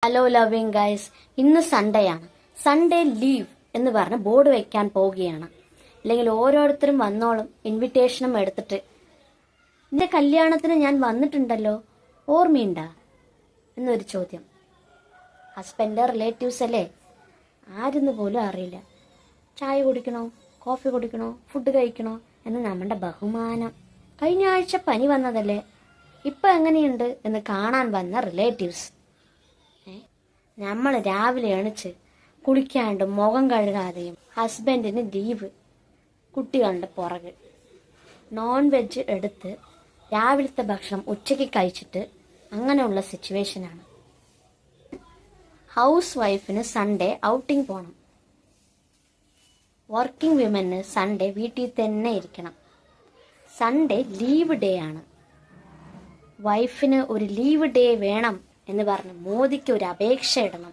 Hello loving guys, ഇന്ന് Sunday ആണ്. Sunday leave എന്ന് പറഞ്ഞ് ബോർഡ് വെക്കാൻ പോവുകയാണ്. അല്ലെങ്കിൽ ഓരോരുത്തരും വന്നോളും ഇൻവിറ്റേഷനും എടുത്തിട്ട്. നിന്റെ കല്യാണത്തിന് ഞാൻ വന്നിട്ടുണ്ടല്ലോ, ഓർമ്മയുണ്ടാ എന്നൊരു ചോദ്യം. ഹസ്ബൻഡ് റിലേറ്റീവ്സ് അല്ലേ, ആരെന്ന് പോലും അറിയില്ല. ചായ കുടിക്കണോ, കോഫി കുടിക്കണോ, ഫുഡ് കഴിക്കണോ എന്ന് നമ്മുടെ ബഹുമാനം. കഴിഞ്ഞ ആഴ്ച പനി വന്നതല്ലേ, ഇപ്പം എങ്ങനെയുണ്ട് എന്ന് കാണാൻ വന്ന റിലേറ്റീവ്സ്. നമ്മൾ രാവിലെ എണിച്ച് കുളിക്കാണ്ടും മുഖം കഴുകാതെയും ഹസ്ബൻഡിന് ലീവ്, കുട്ടികളുടെ പുറകെ നോൺ വെജ് എടുത്ത് രാവിലത്തെ ഭക്ഷണം ഉച്ചയ്ക്ക് കഴിച്ചിട്ട് അങ്ങനെയുള്ള സിറ്റുവേഷനാണ്. ഹൗസ് വൈഫിന് സൺഡേ ഔട്ടിംഗ് പോകണം. വർക്കിംഗ് വിമന് സൺഡേ വീട്ടിൽ തന്നെ ഇരിക്കണം. സൺഡേ ലീവ് ഡേ ആണ്. വൈഫിന് ഒരു ലീവ് ഡേ വേണം എന്ന് പറഞ്ഞ് മോദിക്ക് ഒരു അപേക്ഷ ഇടണം.